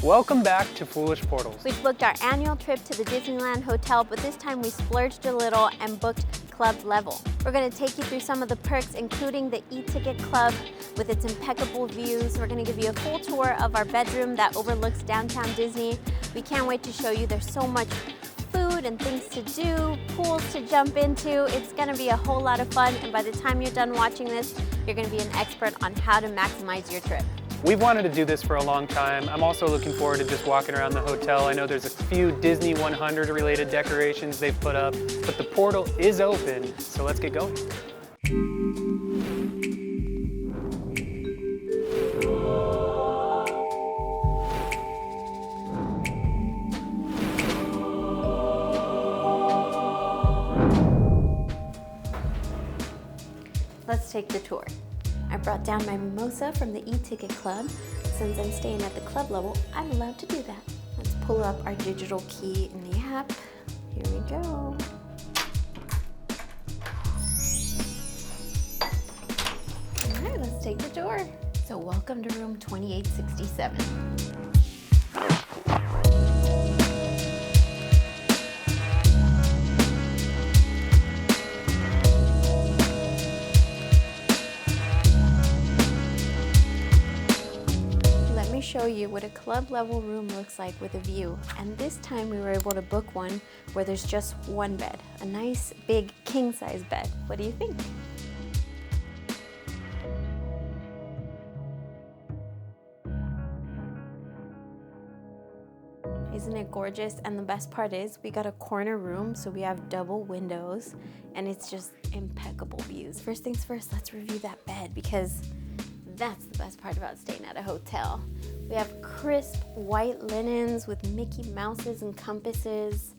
Welcome back to Foolish Portals. We've booked our annual trip to the Disneyland Hotel, but this time we splurged a little and booked club level. We're going to take you through some of the perks, including the e-ticket club with its impeccable views. We're going to give you a full tour of our bedroom that overlooks downtown Disney. We can't wait to show you. There's so much food and things to do, pools to jump into. It's going to be a whole lot of fun, and by the time you're done watching this, you're going to be an expert on how to maximize your trip. We've wanted to do this for a long time. I'm also looking forward to just walking around the hotel. I know there's a few Disney 100 related decorations they've put up, but the portal is open, so let's get going. Let's take the tour. I brought down my mimosa from the e-ticket club. Since I'm staying at the club level, I'm allowed to do that. Let's pull up our digital key in the app. Here we go. All right, let's take the tour. So welcome to room 2867. Show you what a club level room looks like with a view, and this time we were able to book one where there's just one bed, a nice big king size bed. What do you think? Isn't it gorgeous? And the best part is we got a corner room, so we have double windows and it's just impeccable views. First things first, let's review that bed because that's the best part about staying at a hotel. We have crisp white linens with Mickey Mouses and compasses.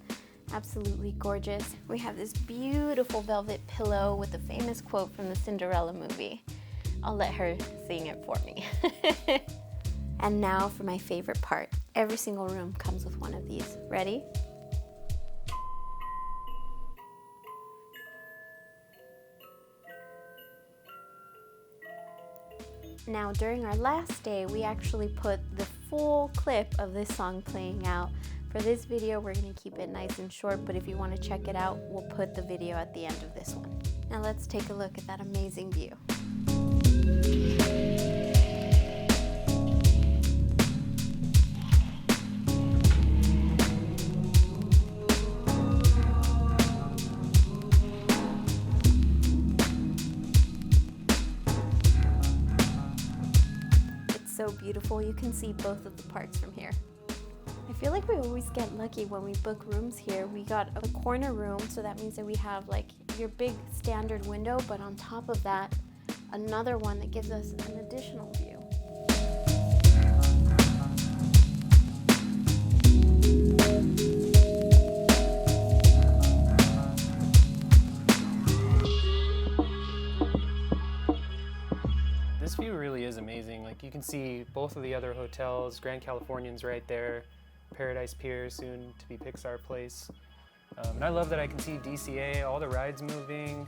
Absolutely gorgeous. We have this beautiful velvet pillow with a famous quote from the Cinderella movie. I'll let her sing it for me. And now for my favorite part. Every single room comes with one of these. Ready? Now, during our last day, we actually put the full clip of this song playing out. For this video, we're going to keep it nice and short, but if you want to check it out, we'll put the video at the end of this one. Now let's take a look at that amazing view. So beautiful. You can see both of the parks from here. I feel like we always get lucky when we book rooms here. We got a corner room, so that means that we have like your big standard window, but on top of that, another one that gives us an additional view. This view really is amazing. Like, you can see both of the other hotels. Grand Californian's right there. Paradise Pier, soon to be Pixar Place. And I love that I can see DCA, all the rides moving.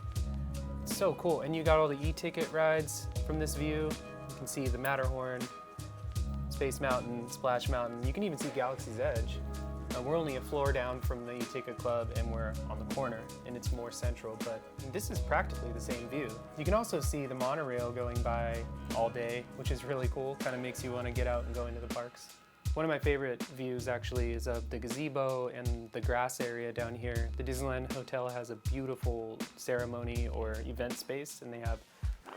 It's so cool. And you got all the e-ticket rides from this view. You can see the Matterhorn, Space Mountain, Splash Mountain. You can even see Galaxy's Edge. We're only a floor down from the e-ticket club and we're on the corner and it's more central, but this is practically the same view. You can also see the monorail going by all day, which is really cool. Kind of makes you want to get out and go into the parks. One of my favorite views actually is of the gazebo and the grass area down here. The Disneyland Hotel has a beautiful ceremony or event space and they have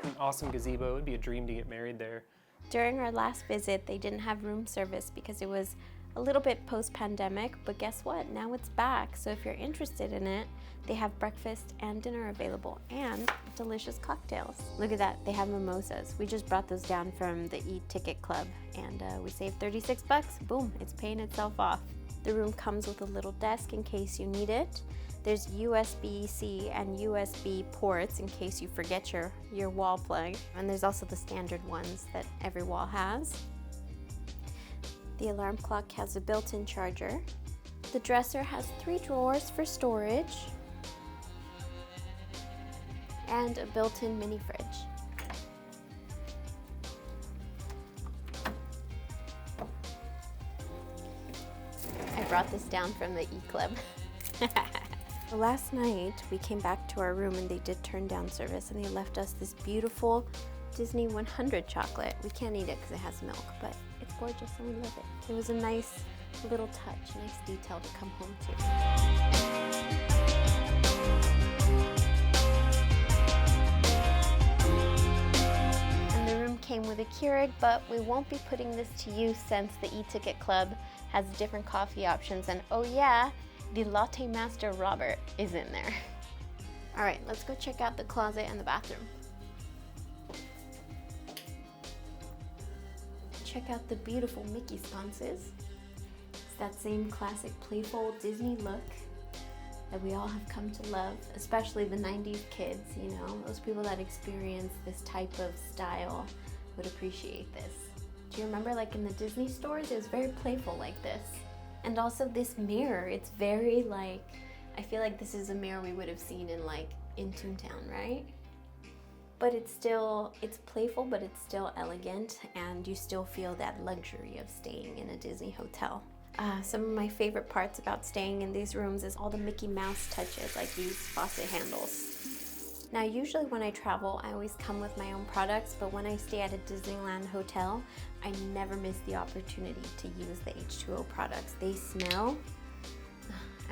an awesome gazebo. It would be a dream to get married there. During our last visit, they didn't have room service because it was a little bit post-pandemic, but guess what? Now it's back. So if you're interested in it, they have breakfast and dinner available and delicious cocktails. Look at that, they have mimosas. We just brought those down from the e-ticket club and we saved 36 bucks. Boom, it's paying itself off. The room comes with a little desk in case you need it. There's USB-C and USB ports in case you forget your wall plug. And there's also the standard ones that every wall has. The alarm clock has a built-in charger. The dresser has 3 drawers for storage and a built-in mini fridge. brought this down from the E-Club. Last night, we came back to our room and they did turn down service and they left us this beautiful Disney 100 chocolate. We can't eat it because it has milk, but it's gorgeous and we love it. It was a nice little touch, nice detail to come home to. And the room came with a Keurig, but we won't be putting this to use since the e-ticket club has different coffee options, and oh yeah, the latte master Robert is in there. All right, let's go check out the closet and the bathroom. Check out the beautiful Mickey sconces. It's that same classic playful Disney look that we all have come to love, especially the 90s kids, you know, those people that experience this type of style would appreciate this. Do you remember like in the Disney stores, it was very playful like this. And also this mirror, it's very like, I feel like this is a mirror we would have seen in Toontown, right? But it's playful, but it's still elegant, and you still feel that luxury of staying in a Disney hotel. Some of my favorite parts about staying in these rooms is all the Mickey Mouse touches, like these faucet handles. Now, usually when I travel, I always come with my own products, but when I stay at a Disneyland hotel, I never miss the opportunity to use the H2O products. They smell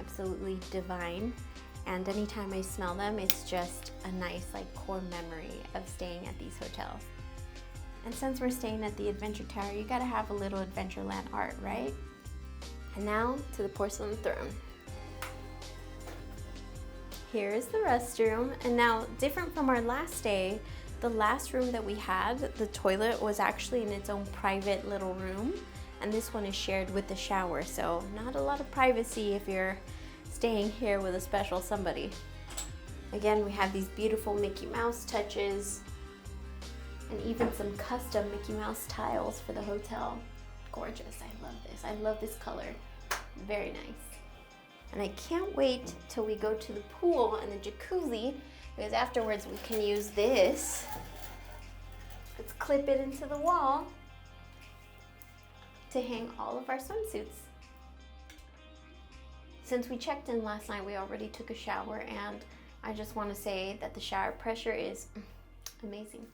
absolutely divine, and anytime I smell them, it's just a nice core memory of staying at these hotels. And since we're staying at the Adventure Tower, you gotta have a little Adventureland art, right? And now to the porcelain throne. Here is the restroom, and now different from our last day, the last room that we had, the toilet was actually in its own private little room, and this one is shared with the shower, so not a lot of privacy if you're staying here with a special somebody. Again, we have these beautiful Mickey Mouse touches, and even some custom Mickey Mouse tiles for the hotel. Gorgeous, I love this. I love this color, very nice. And I can't wait till we go to the pool and the jacuzzi, because afterwards we can use this. Let's clip it into the wall to hang all of our swimsuits. Since we checked in last night, we already took a shower, and I just want to say that the shower pressure is amazing.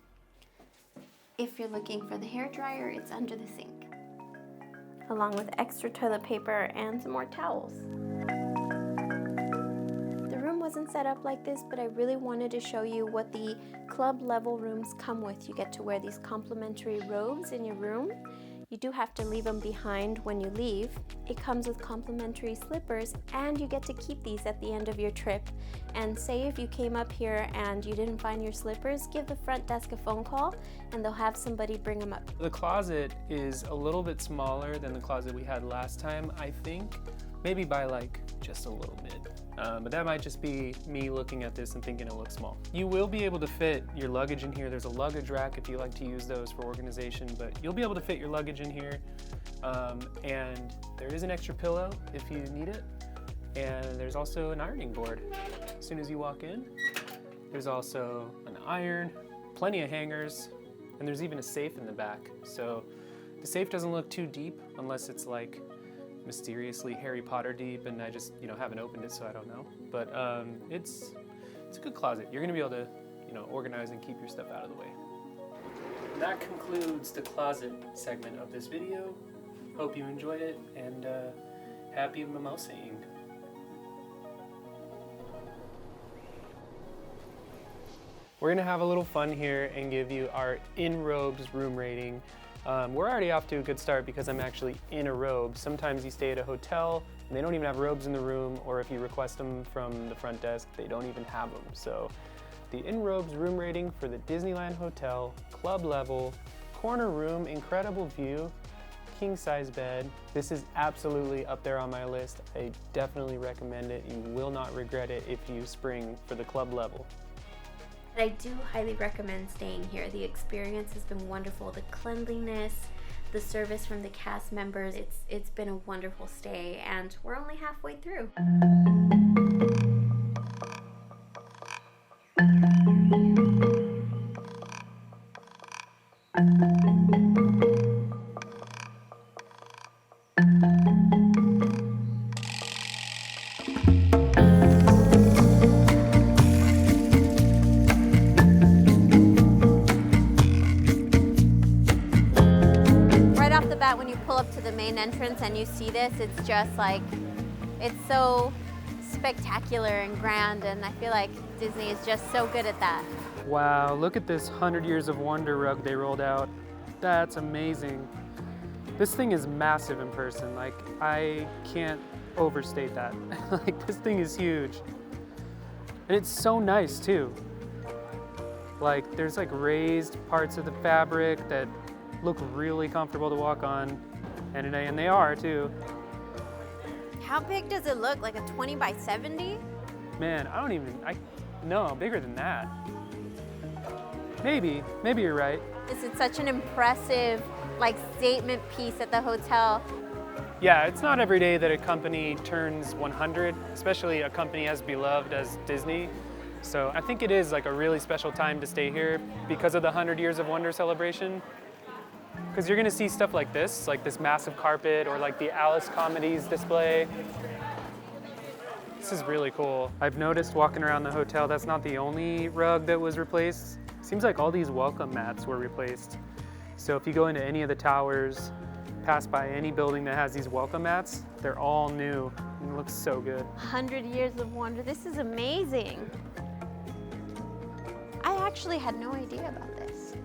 If you're looking for the hair dryer, it's under the sink, along with extra toilet paper and some more towels. Wasn't set up like this, but I really wanted to show you what the club level rooms come with. You get to wear these complimentary robes in your room. You do have to leave them behind when you leave. It comes with complimentary slippers, and you get to keep these at the end of your trip. And say if you came up here and you didn't find your slippers, give the front desk a phone call and they'll have somebody bring them up. The closet is a little bit smaller than the closet we had last time, I think. Maybe by just a little bit. But that might just be me looking at this and thinking it looks small. You will be able to fit your luggage in here. There's a luggage rack if you like to use those for organization, but you'll be able to fit your luggage in here. And there is an extra pillow if you need it. And there's also an ironing board. As soon as you walk in, there's also an iron, plenty of hangers, and there's even a safe in the back. So the safe doesn't look too deep unless it's mysteriously Harry Potter deep, and I just haven't opened it, so I don't know. But it's a good closet. You're gonna be able to organize and keep your stuff out of the way. That concludes the closet segment of this video. Hope you enjoyed it, and happy mimosaing. We're gonna have a little fun here and give you our in robes room rating. We're already off to a good start because I'm actually in a robe. Sometimes you stay at a hotel and they don't even have robes in the room, or if you request them from the front desk, they don't even have them. So the in robes room rating for the Disneyland Hotel, club level, corner room, incredible view, king size bed. This is absolutely up there on my list. I definitely recommend it. You will not regret it if you spring for the club level. I do highly recommend staying here. The experience has been wonderful. The cleanliness, the service from the cast members, it's been a wonderful stay, and we're only halfway through. main entrance and you see this, it's just like, it's so spectacular and grand, and I feel like Disney is just so good at that. Wow, look at this 100 Years of Wonder rug they rolled out. That's amazing. This thing is massive in person. Like, I can't overstate that. Like, this thing is huge. And it's so nice too. Like, there's like raised parts of the fabric that look really comfortable to walk on. And they are too. How big does it look? Like a 20 by 70? Man, no, bigger than that. Maybe you're right. This is such an impressive, like, statement piece at the hotel. Yeah, it's not every day that a company turns 100, especially a company as beloved as Disney. So I think it is like a really special time to stay here because of the 100 Years of Wonder celebration. Because you're gonna see stuff like this massive carpet, or like the Alice Comedies display. This is really cool. I've noticed walking around the hotel, that's not the only rug that was replaced. Seems like all these welcome mats were replaced. So if you go into any of the towers, pass by any building that has these welcome mats, they're all new and it looks so good. 100 Years of Wonder, this is amazing. I actually had no idea about this.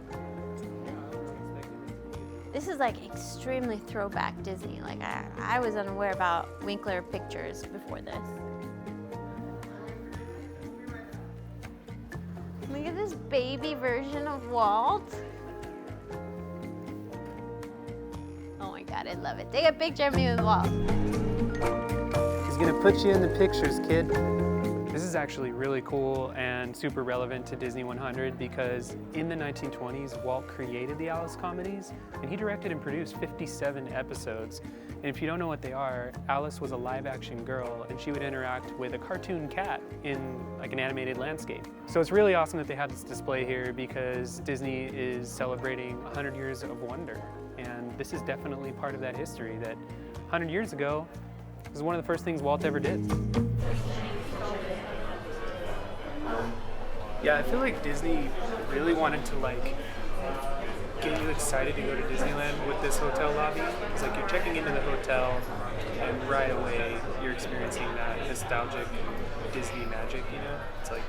This is like extremely throwback Disney. Like I was unaware about Winkler Pictures before this. Look at this baby version of Walt. Oh my God, I love it. Take a picture of me with Walt. He's gonna put you in the pictures, kid. This is actually really cool and super relevant to Disney 100 because in the 1920s, Walt created the Alice Comedies and he directed and produced 57 episodes. And if you don't know what they are, Alice was a live action girl and she would interact with a cartoon cat in like an animated landscape. So it's really awesome that they had this display here because Disney is celebrating 100 years of wonder. And this is definitely part of that history that 100 years ago was one of the first things Walt ever did. Yeah, I feel like Disney really wanted to like get you excited to go to Disneyland with this hotel lobby. It's like you're checking into the hotel and right away you're experiencing that nostalgic Disney magic, you know? It's like,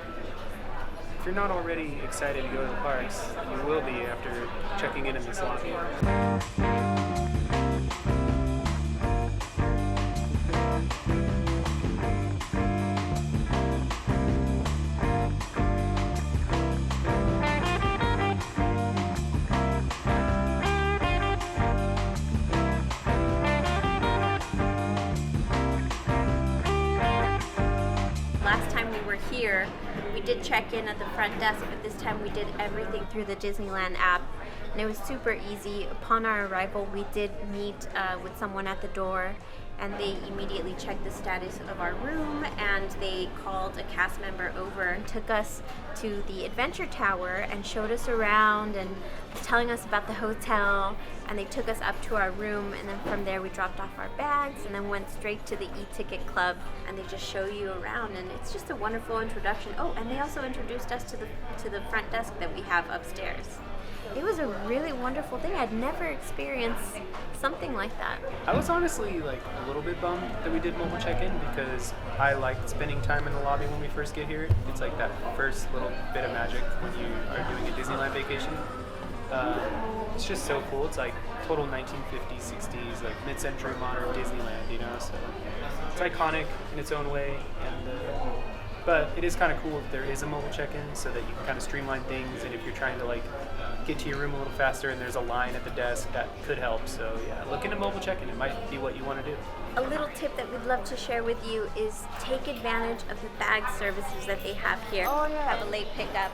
if you're not already excited to go to the parks, you will be after checking in this lobby. Last time we were here, we did check in at the front desk, but this time we did everything through the Disneyland app, and it was super easy. Upon our arrival, we did meet with someone at the door, and they immediately checked the status of our room, and they called a cast member over and took us to the Adventure Tower and showed us around and was telling us about the hotel, and they took us up to our room, and then from there we dropped off our bags and then went straight to the e-ticket club, and they just show you around, and it's just a wonderful introduction. Oh, and they also introduced us to the front desk that we have upstairs. It was a really wonderful thing. I'd never experienced something like that. I was honestly like a little bit bummed that we did mobile check-in because I liked spending time in the lobby when we first get here. It's like that first little bit of magic when you are doing a Disneyland vacation. It's just so cool. It's like total 1950s, 60s, like mid-century modern Disneyland, you know? So it's iconic in its own way, and but it is kind of cool if there is a mobile check-in so that you can kind of streamline things, and if you're trying to like get to your room a little faster and there's a line at the desk, that could help. So yeah, look into mobile check-in. It might be what you want to do. A little tip that we'd love to share with you is take advantage of the bag services that they have here. Oh, yeah. Have a late pickup.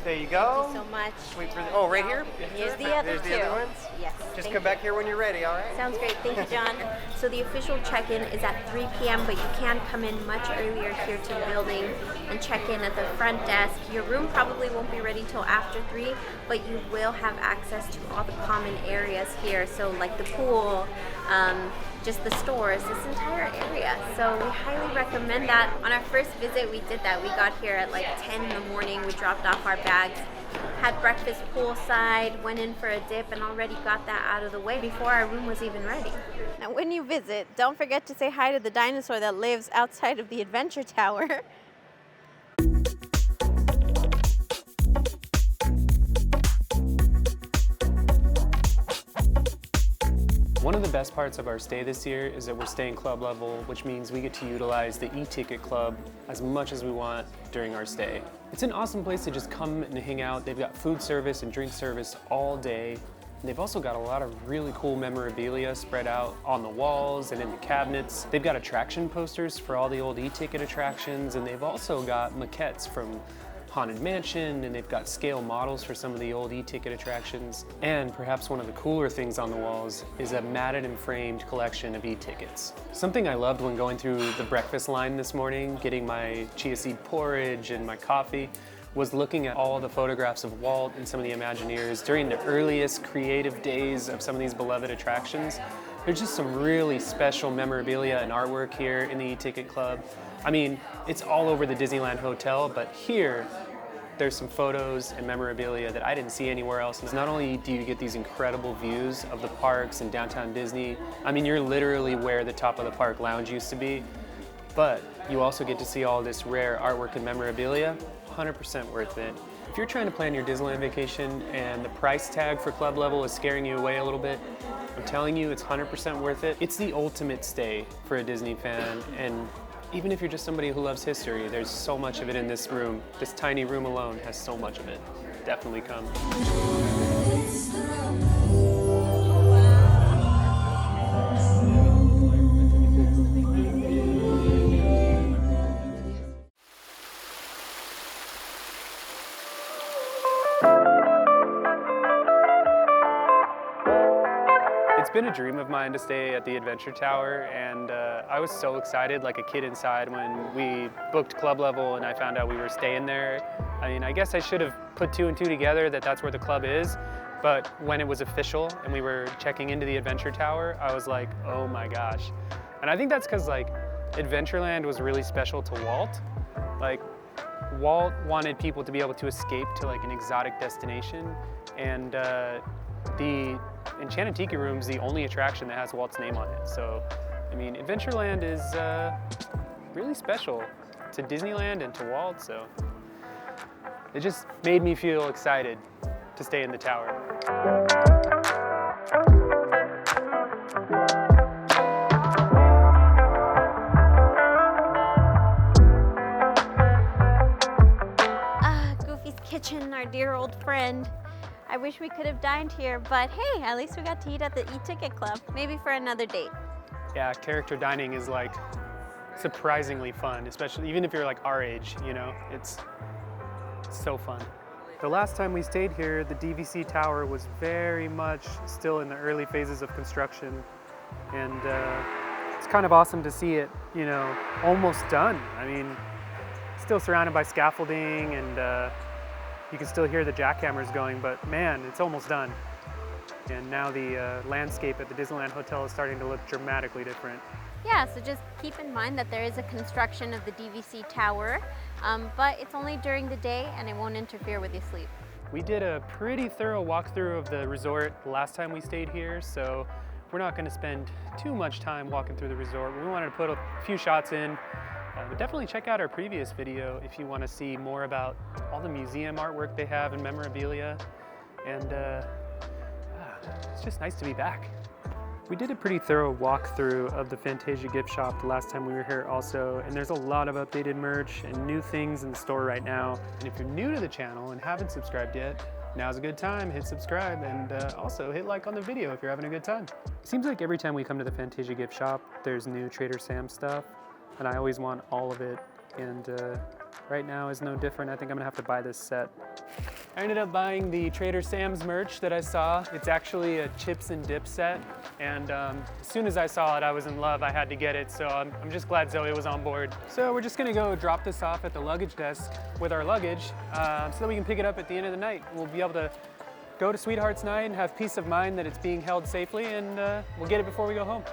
There you go. Thank you so much. Wait for oh, right here? Here's the other There's two. the other ones? Yes. Just thank come back here when you're ready, all right? Sounds great. Thank you, John. So the official check-in is at 3 p.m., but you can come in much earlier here to the building and check in at the front desk. Your room probably won't be ready till after 3, but you will have access to all the common areas here. So like the pool, just the stores, this entire area. So we highly recommend that. On our first visit, we did that. We got here at like 10 in the morning. We dropped off our bags, had breakfast poolside, went in for a dip, and already got that out of the way before our room was even ready. Now, when you visit, don't forget to say hi to the dinosaur that lives outside of the Adventure Tower. One of the best parts of our stay this year is that we're staying club level, which means we get to utilize the e-ticket club as much as we want during our stay. It's an awesome place to just come and hang out. They've got food service and drink service all day. And they've also got a lot of really cool memorabilia spread out on the walls and in the cabinets. They've got attraction posters for all the old e-ticket attractions, and they've also got maquettes from Haunted Mansion, and they've got scale models for some of the old e-ticket attractions. And perhaps one of the cooler things on the walls is a matted and framed collection of e-tickets. Something I loved when going through the breakfast line this morning, getting my chia seed porridge and my coffee, was looking at all the photographs of Walt and some of the Imagineers during the earliest creative days of some of these beloved attractions. There's just some really special memorabilia and artwork here in the e-ticket club. I mean, it's all over the Disneyland Hotel, but here, there's some photos and memorabilia that I didn't see anywhere else. And not only do you get these incredible views of the parks and downtown Disney, I mean, you're literally where the top of the park lounge used to be, but you also get to see all this rare artwork and memorabilia. 100% worth it. If you're trying to plan your Disneyland vacation and the price tag for club level is scaring you away a little bit, I'm telling you, it's 100% worth it. It's the ultimate stay for a Disney fan, and even if you're just somebody who loves history, there's so much of it in this room. This tiny room alone has so much of it. Definitely come. It's been a dream of mine to stay at the Adventure Tower, and I was so excited like a kid inside when we booked club level and I found out we were staying there. I mean, I guess I should have put two and two together that that's where the club is, but when it was official and we were checking into the Adventure Tower, I was like, oh my gosh. And I think that's because like Adventureland was really special to Walt. Like, Walt wanted people to be able to escape to like an exotic destination, and the Enchanted Tiki Room's the only attraction that has Walt's name on it. So, I mean, Adventureland is really special to Disneyland and to Walt, so it just made me feel excited to stay in the tower. Goofy's Kitchen, our dear old friend. I wish we could have dined here, but hey, at least we got to eat at the e-ticket club. Maybe for another date. Yeah, character dining is like surprisingly fun, especially even if you're like our age, you know, it's so fun. The last time we stayed here, the DVC Tower was very much still in the early phases of construction, and it's kind of awesome to see it, you know, almost done. I mean, still surrounded by scaffolding, and you can still hear the jackhammers going, but man, it's almost done. And now the landscape at the Disneyland Hotel is starting to look dramatically different. Yeah, so just keep in mind that there is a construction of the DVC Tower, but it's only during the day and it won't interfere with your sleep. We did a pretty thorough walkthrough of the resort last time we stayed here, so we're not gonna spend too much time walking through the resort. We wanted to put a few shots in. But definitely check out our previous video if you want to see more about all the museum artwork they have and memorabilia. And it's just nice to be back. We did a pretty thorough walkthrough of the Fantasia gift shop the last time we were here also, and there's a lot of updated merch and new things in the store right now. And if you're new to the channel and haven't subscribed yet, now's a good time. Hit subscribe, and also hit like on the video if you're having a good time. It seems like every time we come to the Fantasia gift shop, there's new Trader Sam's stuff. And I always want all of it, and right now is no different. I think I'm gonna have to buy this set. I ended up buying the Trader Sam's merch that I saw. It's actually a chips and dip set, and as soon as I saw it, I was in love. I had to get it, so I'm just glad Zoe was on board. So we're just gonna go drop this off at the luggage desk with our luggage, so that we can pick it up at the end of the night. We'll be able to go to Sweetheart's Night and have peace of mind that it's being held safely, and we'll get it before we go home.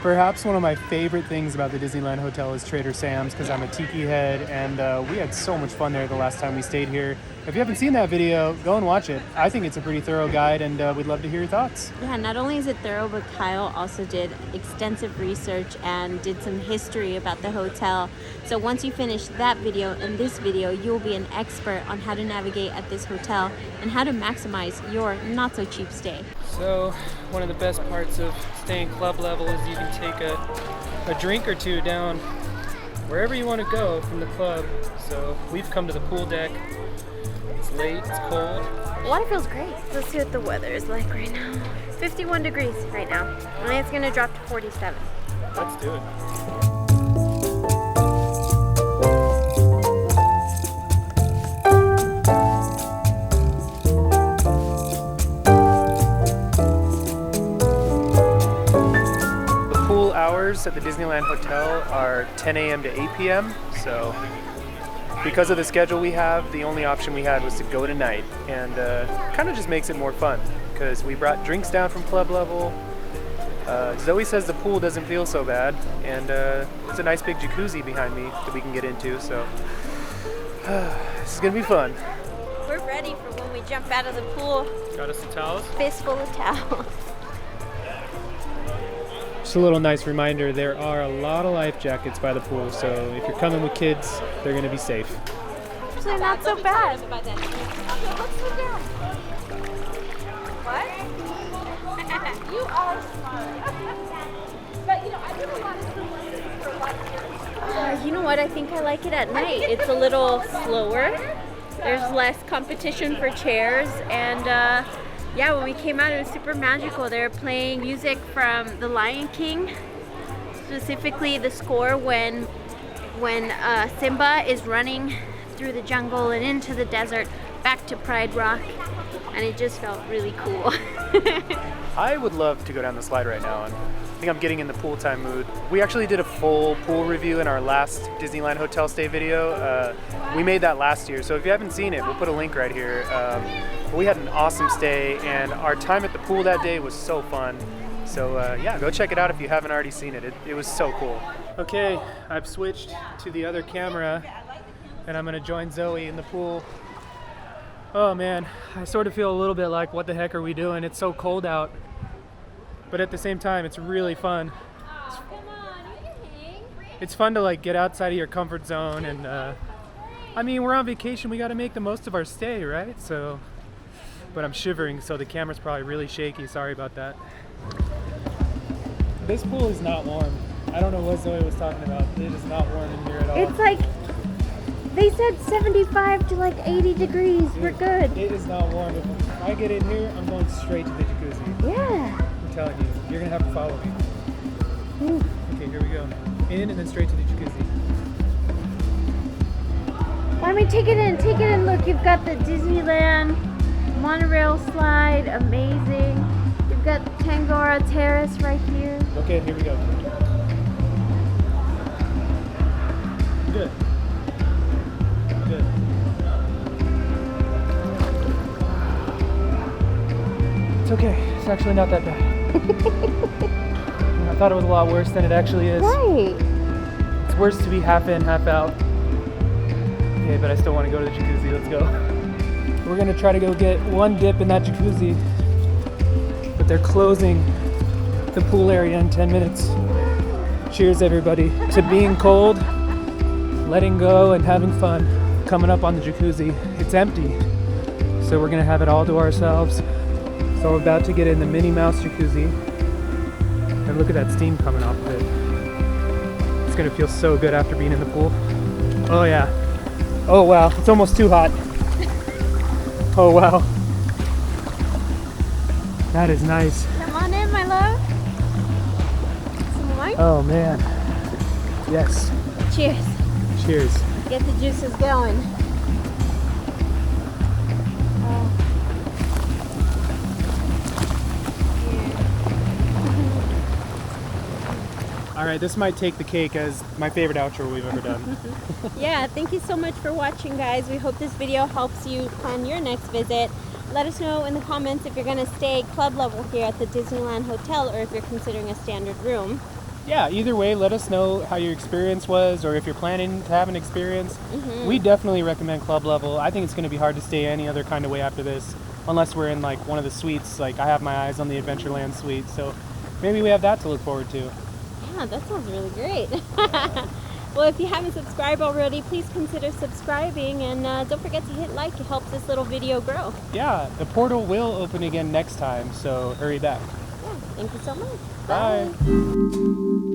Perhaps one of my favorite things about the Disneyland Hotel is Trader Sam's, because I'm a tiki head, and we had so much fun there the last time we stayed here. If you haven't seen that video, go and watch it. I think it's a pretty thorough guide, and we'd love to hear your thoughts. Yeah, not only is it thorough, but Kyle also did extensive research and did some history about the hotel. So once you finish that video and this video, you will be an expert on how to navigate at this hotel and how to maximize your not so cheap stay. So one of the best parts of staying club level is you can take a drink or two down wherever you want to go from the club. So we've come to the pool deck. It's late, it's cold. Water feels great. Let's see what the weather is like right now. 51 degrees right now. And it's gonna drop to 47. Let's do it. Hours at the Disneyland Hotel are 10 a.m. to 8 p.m. So because of the schedule we have, the only option we had was to go tonight, and kind of just makes it more fun because we brought drinks down from club level. Zoe says the pool doesn't feel so bad, and it's a nice big jacuzzi behind me that we can get into, so this is gonna be fun. We're ready for when we jump out of the pool. Got us some towels? Fistful of towels. Just a little nice reminder, there are a lot of life jackets by the pool, so if you're coming with kids, they're going to be safe. Actually, not so bad. What? You are smart. But you know, I did a lot of swimming for a lot of years. You know what? I think I like it at night. It's a little slower. There's less competition for chairs, and yeah, when we came out, it was super magical. They were playing music from The Lion King, specifically the score when Simba is running through the jungle and into the desert back to Pride Rock, and it just felt really cool. I would love to go down the slide right now, and I think I'm getting in the pool time mood. We actually did a full pool review in our last Disneyland Hotel stay video. We made that last year, so if you haven't seen it, we'll put a link right here. We had an awesome stay, and our time at the pool that day was so fun. So yeah, go check it out if you haven't already seen it. It was so cool. Okay, I've switched to the other camera, and I'm gonna join Zoe in the pool. Oh man, I sort of feel a little bit like, what the heck are we doing? It's so cold out. But at the same time, it's really fun. It's fun to like get outside of your comfort zone, and I mean, we're on vacation, we gotta make the most of our stay, right? So, but I'm shivering, so the camera's probably really shaky, sorry about that. This pool is not warm. I don't know what Zoe was talking about. It is not warm in here at all. It's like, they said 75 to like 80 degrees. Dude, we're good. It is not warm. If I get in here, I'm going straight to the jacuzzi. Yeah. I'm telling you, you're gonna have to follow me. Ooh. Okay, here we go. In and then straight to the jacuzzi. I mean, take it in. Look, you've got the Disneyland monorail slide, amazing. You've got Tangora Terrace right here. Okay, here we go. Good. Good. It's okay. It's actually not that bad. I thought it was a lot worse than it actually is. Right. It's worse to be half in, half out. Okay, but I still want to go to the jacuzzi. Let's go. We're gonna try to go get one dip in that jacuzzi, but they're closing the pool area in 10 minutes. Cheers, everybody, to being cold, letting go, and having fun. Coming up on the jacuzzi. It's empty, so we're gonna have it all to ourselves. So we're about to get in the Minnie Mouse jacuzzi, and look at that steam coming off of it. It's gonna feel so good after being in the pool. Oh yeah. Oh wow, it's almost too hot. Oh wow. That is nice. Come on in, my love. Some wine? Oh man. Yes. Cheers. Cheers. Get the juices going. Oh. All right, this might take the cake as my favorite outro we've ever done. Yeah, thank you so much for watching, guys. We hope this video helps you plan your next visit. Let us know in the comments if you're going to stay club level here at the Disneyland Hotel or if you're considering a standard room. yeah, either way, let us know how your experience was, or if you're planning to have an experience. We definitely recommend club level. I think it's going to be hard to stay any other kind of way after this, unless we're in like one of the suites. Like I have my eyes on the Adventureland suite, so maybe we have that to look forward to. Yeah, that sounds really great. Well, if you haven't subscribed already, please consider subscribing, and don't forget to hit like. It helps this little video grow. Yeah, the portal will open again next time, so hurry back. Yeah, thank you so much. Bye.